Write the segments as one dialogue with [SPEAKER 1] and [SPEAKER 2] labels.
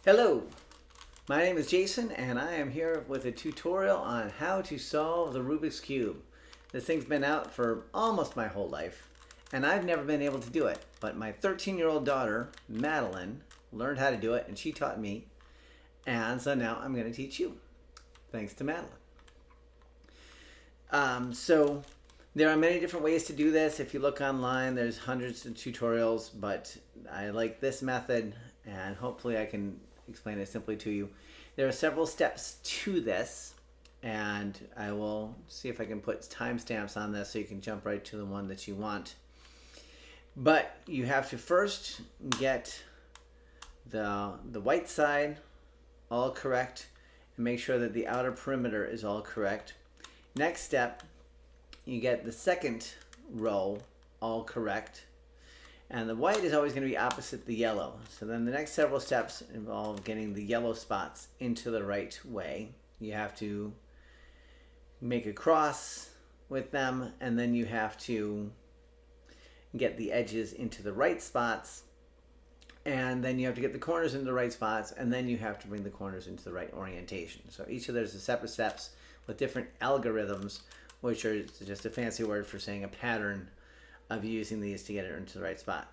[SPEAKER 1] Hello, my name is Jason and I am here with a tutorial on how to solve the Rubik's Cube. This thing's been out for almost my whole life and I've never been able to do it, but my 13-year-old daughter, Madeline, learned how to do it and she taught me, and so now I'm going to teach you, thanks to Madeline. So there are many different ways to do this. If you look online, there's hundreds of tutorials, but I like this method and hopefully I can explain it simply to you. There are several steps to this, and I will see if I can put timestamps on this so you can jump right to the one that you want. But you have to first get the white side all correct and make sure that the outer perimeter is all correct. Next step, you get the second row all correct. And the white is always going to be opposite the yellow. So then the next several steps involve getting the yellow spots into the right way. You have to make a cross with them, and then you have to get the edges into the right spots, and then you have to get the corners into the right spots, and then you have to bring the corners into the right orientation. So each of those is separate steps with different algorithms, which are just a fancy word for saying a pattern of using these to get it into the right spot.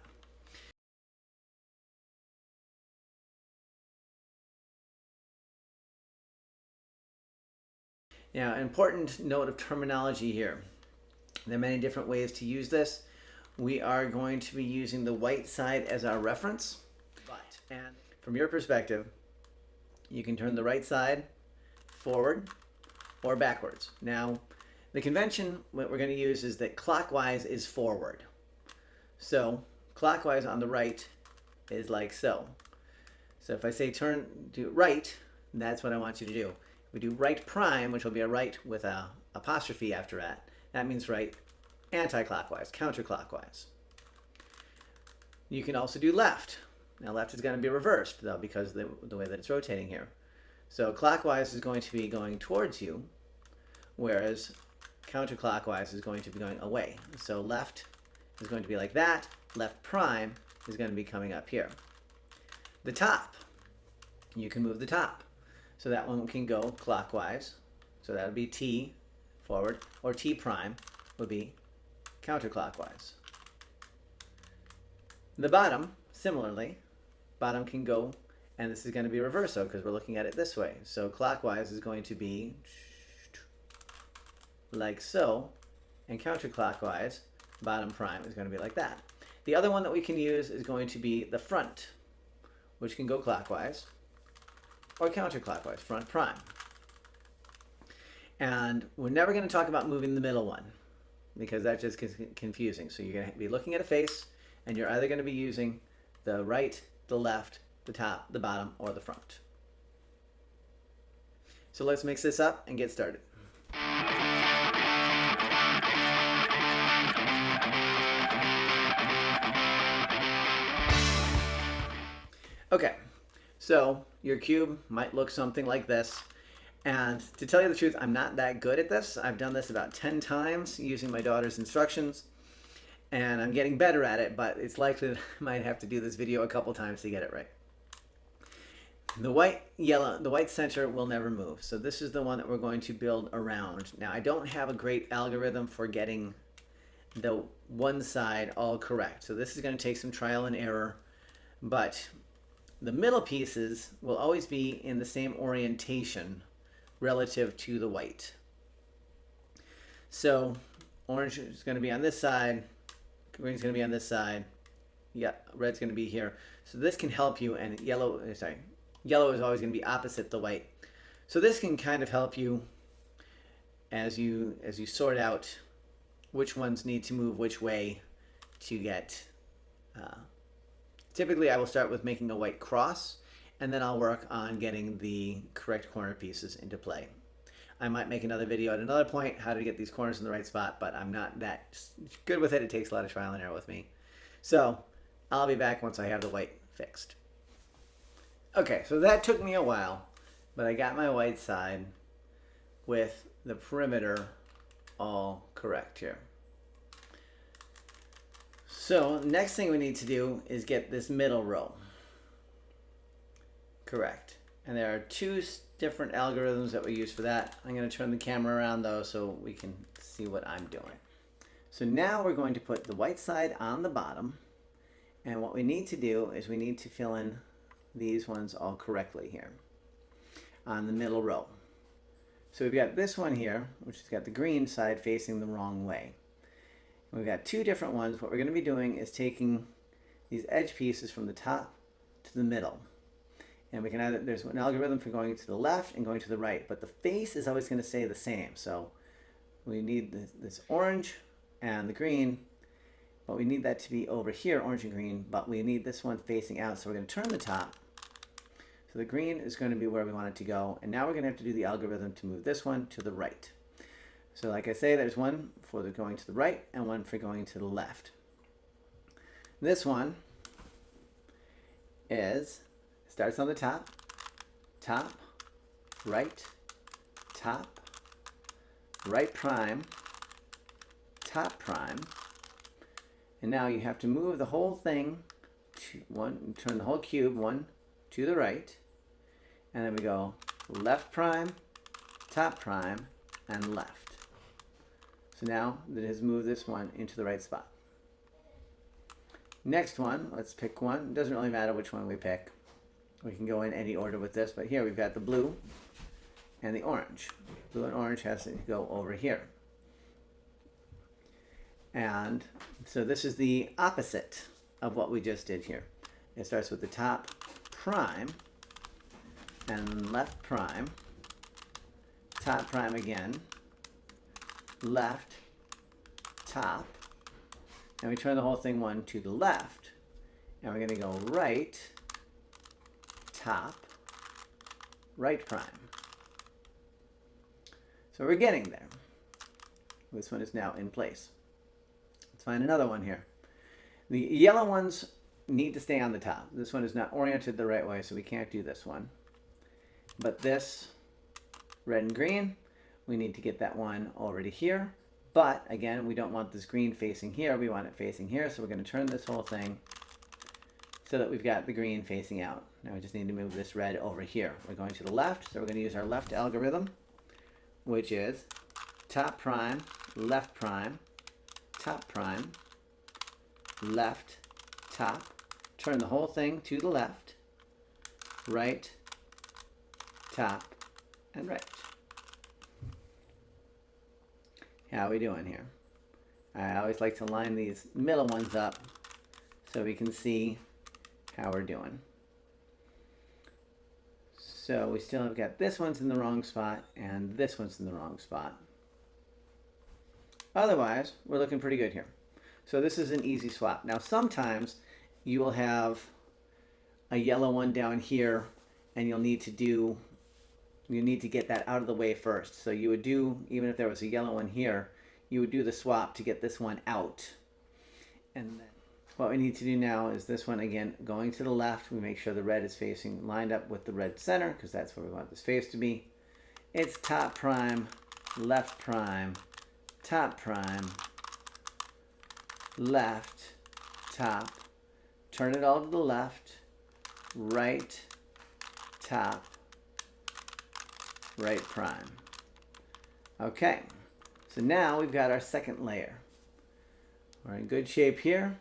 [SPEAKER 1] Now, an important note of terminology here. There are many different ways to use this. We are going to be using the white side as our reference. And from your perspective, you can turn the right side forward or backwards. Now, the convention, what we're going to use is that clockwise is forward. So clockwise on the right is like so. So if I say do right, that's what I want you to do. If we do right prime, which will be a right with a apostrophe after that, that means right anti-clockwise, counterclockwise. You can also do left. Now left is going to be reversed though because of the way that it's rotating here. So clockwise is going to be going towards you, whereas counterclockwise is going to be going away. So left is going to be like that. Left prime is going to be coming up here. The top, you can move the top. So that one can go clockwise. So that would be T forward, or T prime would be counterclockwise. The bottom, similarly, bottom can go, and this is going to be reverso because we're looking at it this way. So clockwise is going to be like so, and counterclockwise, bottom prime is going to be like that. The other one that we can use is going to be the front, which can go clockwise or counterclockwise, front prime. And we're never going to talk about moving the middle one because that just gets confusing. So you're going to be looking at a face, and you're either going to be using the right, the left, the top, the bottom, or the front. So let's mix this up and get started. Okay, so your cube might look something like this. And to tell you the truth, I'm not that good at this. I've done this about 10 times using my daughter's instructions, and I'm getting better at it, but it's likely that I might have to do this video a couple times to get it right. The white center will never move. So this is the one that we're going to build around. Now, I don't have a great algorithm for getting the one side all correct. So this is going to take some trial and error, but the middle pieces will always be in the same orientation relative to the white. So orange is going to be on this side, green is going to be on this side, yeah, red's going to be here. So this can help you, and yellow is always going to be opposite the white. So this can kind of help you as you sort out which ones need to move which way to get. Typically, I will start with making a white cross, and then I'll work on getting the correct corner pieces into play. I might make another video at another point how to get these corners in the right spot, but I'm not that good with it. It takes a lot of trial and error with me. So I'll be back once I have the white fixed. Okay, so that took me a while, but I got my white side with the perimeter all correct here. So next thing we need to do is get this middle row Correct. And there are two different algorithms that we use for that. I'm going to turn the camera around though so we can see what I'm doing. So now we're going to put the white side on the bottom, and what we need to do is we need to fill in these ones all correctly here on the middle row. So we've got this one here, which has got the green side facing the wrong way. And we've got two different ones. What we're going to be doing is taking these edge pieces from the top to the middle. And we can either, there's an algorithm for going to the left and going to the right, but the face is always going to stay the same. So we need this orange and the green, but we need that to be over here, orange and green, but we need this one facing out. So we're going to turn the top. So the green is going to be where we want it to go. And now we're going to have to do the algorithm to move this one to the right. So like I say, there's one for the going to the right and one for going to the left. This one starts on the top, right prime, top prime. And now you have to move the whole thing to turn the whole cube one to the right. And then we go left prime, top prime, and left. So now that has moved this one into the right spot. Next one, let's pick one. It doesn't really matter which one we pick. We can go in any order with this, but here we've got the blue and the orange. Blue and orange has to go over here. And so this is the opposite of what we just did here. It starts with the top prime and left prime, top prime again, left, top, and we turn the whole thing one to the left, and we're going to go right, top, right prime. So we're getting there. This one is now in place. Let's find another one here. The yellow ones need to stay on the top. This one is not oriented the right way, so we can't do this one. But this red and green, we need to get that one over to here. But again, we don't want this green facing here. We want it facing here. So we're going to turn this whole thing so that we've got the green facing out. Now we just need to move this red over here. We're going to the left, so we're going to use our left algorithm, which is top prime, top prime, left, top. Turn the whole thing to the left, right, top, and right. How are we doing here? I always like to line these middle ones up so we can see how we're doing. So we still have got this one's in the wrong spot and this one's in the wrong spot. Otherwise, we're looking pretty good here. So this is an easy swap. Now sometimes you will have a yellow one down here and you'll need to get that out of the way first. So you would do, even if there was a yellow one here, you would do the swap to get this one out. And then what we need to do now is this one again, going to the left, we make sure the red is facing lined up with the red center because that's where we want this face to be. It's top prime, left prime, top prime, left, top, turn it all to the left, right, top, right prime. Okay, so now we've got our second layer. We're in good shape here.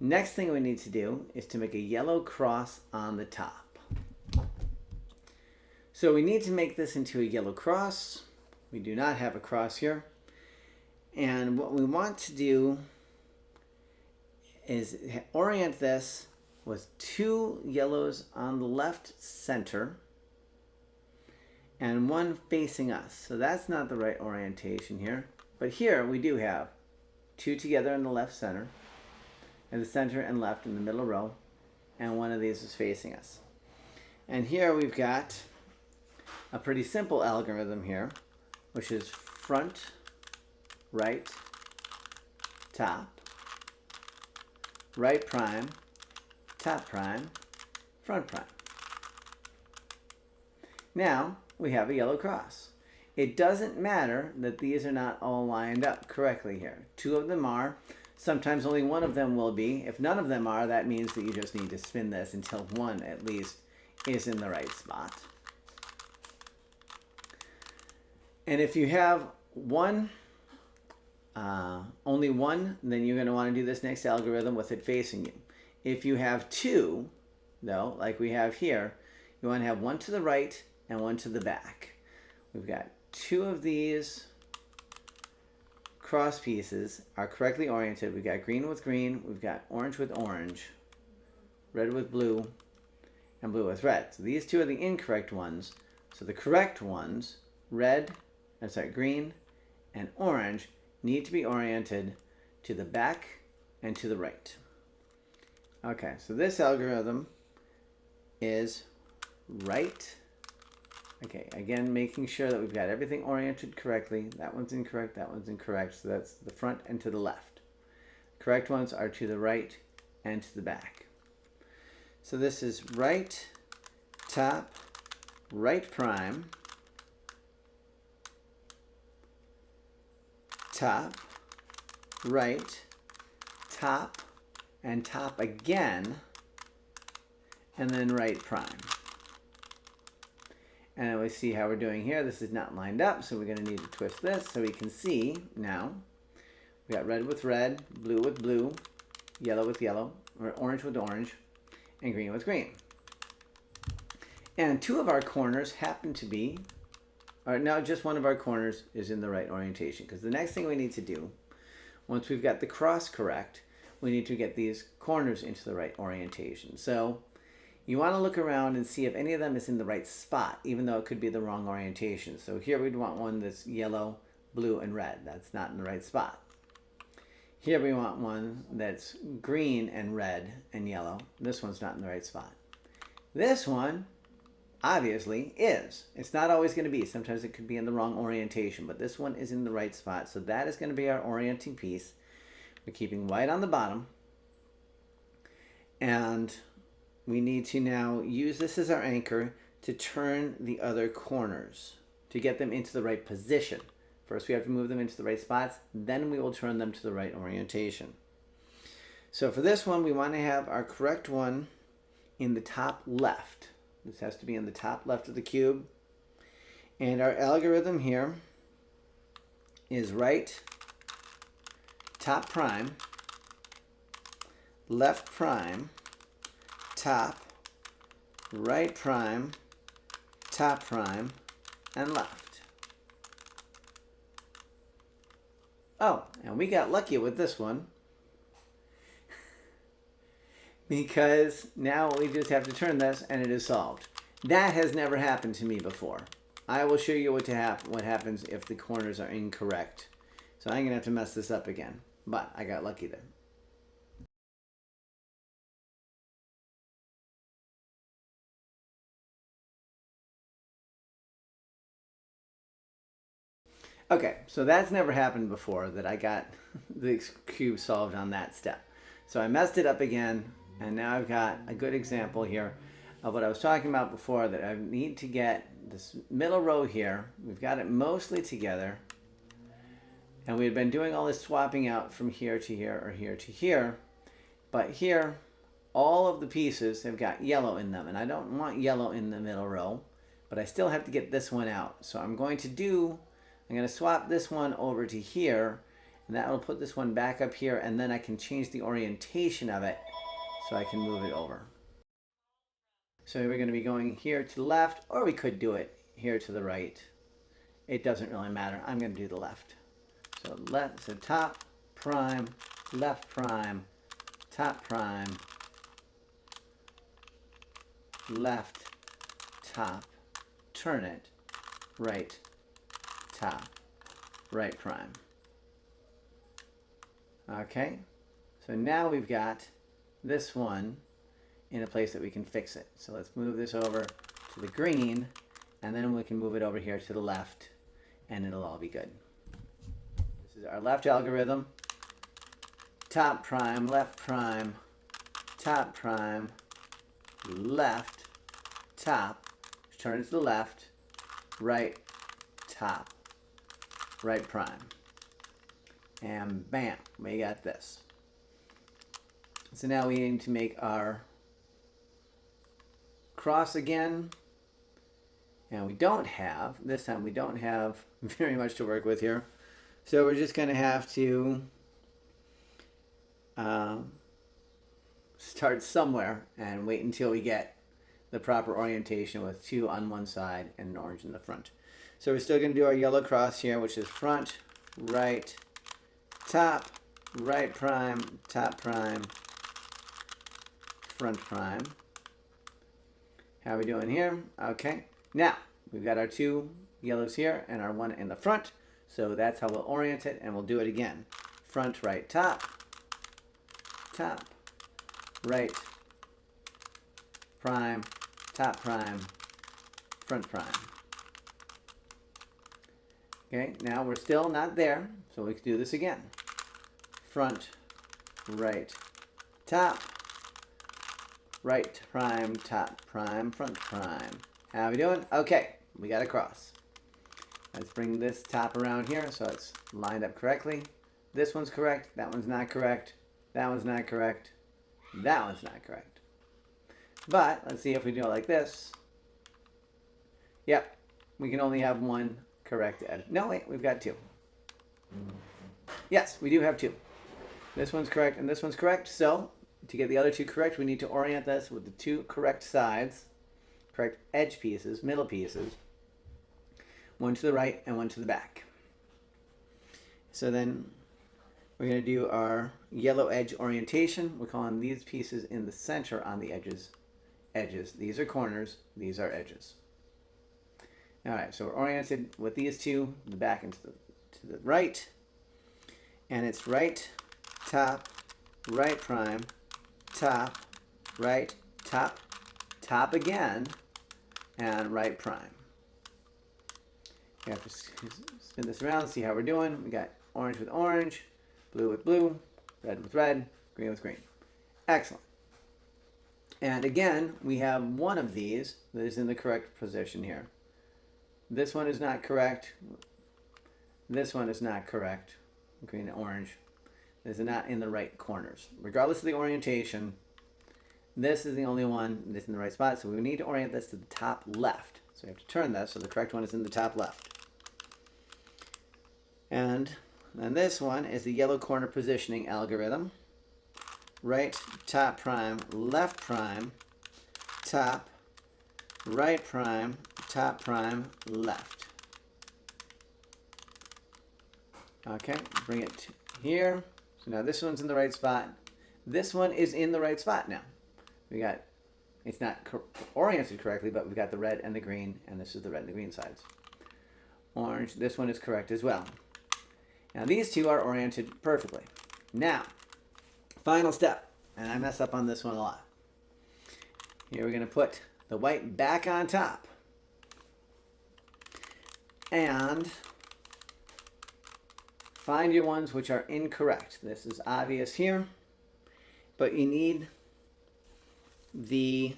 [SPEAKER 1] Next thing we need to do is to make a yellow cross on the top. So we need to make this into a yellow cross. We do not have a cross here. And what we want to do is orient this with two yellows on the left center and one facing us. So that's not the right orientation here. But here we do have two together in the left center, and the center and left in the middle row, and one of these is facing us. And here we've got a pretty simple algorithm here, which is front, right, top, right prime, top prime, front prime. Now we have a yellow cross. It doesn't matter that these are not all lined up correctly here. Two of them are. Sometimes only one of them will be. If none of them are, that means that you just need to spin this until one at least is in the right spot. And if you have only one, then you're going to want to do this next algorithm with it facing you. If you have two, though, like we have here, you want to have one to the right and one to the back. We've got two of these cross pieces are correctly oriented. We've got green with green, we've got orange with orange, red with blue, and blue with red. So these two are the incorrect ones. So the correct ones, green and orange, need to be oriented to the back and to the right. Okay, so this algorithm is right. Okay, again, making sure that we've got everything oriented correctly. That one's incorrect, that one's incorrect. So that's the front and to the left. Correct ones are to the right and to the back. So this is right, top, right prime, top, right, top, and top again, and then right prime. And we see how we're doing here. This is not lined up, so we're going to need to twist this so we can see now. We got red with red, blue with blue, yellow with yellow, or orange with orange, and green with green. And two of our corners happen to be, or now just one of our corners is in the right orientation, because the next thing we need to do, once we've got the cross correct, we need to get these corners into the right orientation. So you want to look around and see if any of them is in the right spot, even though it could be the wrong orientation. So here we'd want one that's yellow, blue, and red. That's not in the right spot. Here we want one that's green and red and yellow. This one's not in the right spot. This one obviously is. It's not always going to be. Sometimes it could be in the wrong orientation, but this one is in the right spot. So that is going to be our orienting piece. We're keeping white on the bottom. And we need to now use this as our anchor to turn the other corners, to get them into the right position. First we have to move them into the right spots, then we will turn them to the right orientation. So for this one, we want to have our correct one in the top left. This has to be in the top left of the cube. And our algorithm here is right, top prime, left prime, top, right prime, top prime, and left. Oh, and we got lucky with this one because now we just have to turn this and it is solved. That has never happened to me before. I will show you what happens if the corners are incorrect. So I'm going to have to mess this up again, but I got lucky there. Okay, so that's never happened before that I got the cube solved on that step. So I messed it up again, and now I've got a good example here of what I was talking about before, that I need to get this middle row here. We've got it mostly together, and we had been doing all this swapping out from here to here or here to here, but here all of the pieces have got yellow in them, and I don't want yellow in the middle row, but I still have to get this one out. So I'm going to swap this one over to here, and that will put this one back up here, and then I can change the orientation of it so I can move it over. So we're going to be going here to the left, or we could do it here to the right. It doesn't really matter. I'm going to do the left. So top, prime, left prime, top prime, left, top, turn it, right, top, right prime. Okay, so now we've got this one in a place that we can fix it. So let's move this over to the green, and then we can move it over here to the left, and it'll all be good. This is our left algorithm. Top prime, left prime, top prime, left, top, turn it to the left, right, top, right prime. And bam, we got this. So now we need to make our cross again. And we don't have, this time we don't have very much to work with here. So we're just going to have to start somewhere and wait until we get the proper orientation with 2 on one side and an orange in the front. So we're still going to do our yellow cross here, which is front, right, top, right prime, top prime, front prime. How are we doing here? Okay. Now, we've got our 2 yellows here and our 1 in the front. So that's how we'll orient it, and we'll do it again. Front, right, top, top, right, prime, top prime, front prime. Okay, now we're still not there, so we can do this again. Front, right, top, right prime, top prime, front prime. How are we doing? Okay, we got a cross. Let's bring this top around here so it's lined up correctly. This one's correct, that one's not correct, that one's not correct, that one's not correct. But let's see if we do it like this. Yep, we can only have 1 correct edge. No, wait, we've got 2. Yes, we do have 2. This one's correct and this one's correct. So to get the other 2 correct, we need to orient this with the 2 correct sides, correct edge pieces, middle pieces. 1 to the right and 1 to the back. So then we're going to do our yellow edge orientation. We're calling these pieces in the center on the edges. These are corners, these are edges. All right, so we're oriented with these 2, the back and to the right. And it's right, top, right prime, top, right, top, top again, and right prime. We have to spin this around, see how we're doing. We got orange with orange, blue with blue, red with red, green with green. Excellent. And again, we have one of these that is in the correct position here. This one is not correct. This one is not correct. Green and orange. This is not in the right corners. Regardless of the orientation, this is the only one that's in the right spot. So we need to orient this to the top left. So we have to turn this so the correct one is in the top left. And then this one is the yellow corner positioning algorithm. Right, top prime, left prime, top, right prime, top prime, left. Okay, bring it to here. So now this one's in the right spot. This one is in the right spot now. We got, it's not oriented correctly, but we've got the red and the green, and this is the red and the green sides. Orange, this one is correct as well. Now these 2 are oriented perfectly. Now, final step, and I mess up on this one a lot. Here we're going to put the white back on top. And find your ones which are incorrect. This is obvious here, but you need the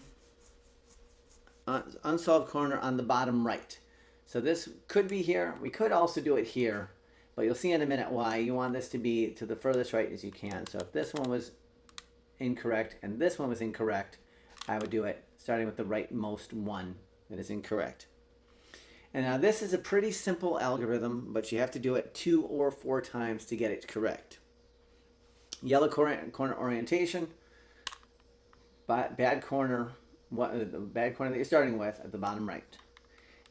[SPEAKER 1] unsolved corner on the bottom right. So this could be here. We could also do it here, but you'll see in a minute why. You want this to be to the furthest right as you can. So if this one was incorrect and this one was incorrect, I would do it starting with the rightmost one that is incorrect. And now this is a pretty simple algorithm, but you have to do it 2 or 4 times to get it correct. Yellow corner orientation, bad corner, the bad corner that you're starting with at the bottom right.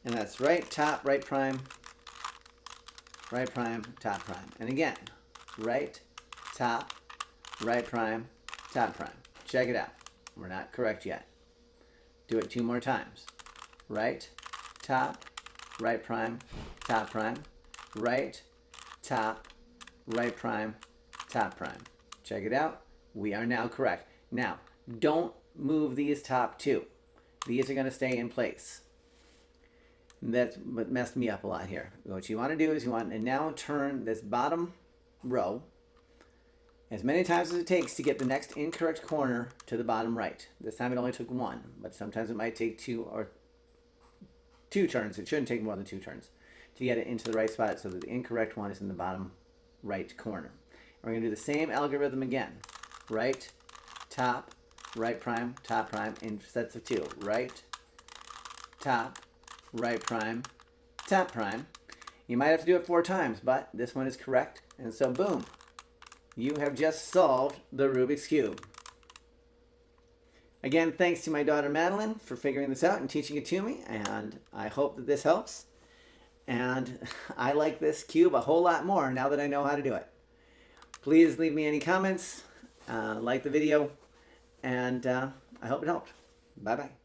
[SPEAKER 1] And that's right, top, right prime, top prime. And again, right, top, right prime, top prime. Check it out. We're not correct yet. Do it 2 more times. Right, top, right prime, top prime, right, top, right prime, top prime. Check it out. We are now correct. Now, don't move these top 2. These are going to stay in place. That's what messed me up a lot here. What you want to do is you want to now turn this bottom row as many times as it takes to get the next incorrect corner to the bottom right. This time it only took 1, but sometimes it might take 2 or 2 turns. It shouldn't take more than 2 turns to get it into the right spot so that the incorrect one is in the bottom right corner. We're going to do the same algorithm again. Right, top, right prime, top prime in sets of 2. Right, top, right prime, top prime. You might have to do it 4 times, but this one is correct. And so boom, you have just solved the Rubik's Cube. Again, thanks to my daughter Madeline for figuring this out and teaching it to me, and I hope that this helps. And I like this cube a whole lot more now that I know how to do it. Please leave me any comments, like the video, and I hope it helped. Bye-bye.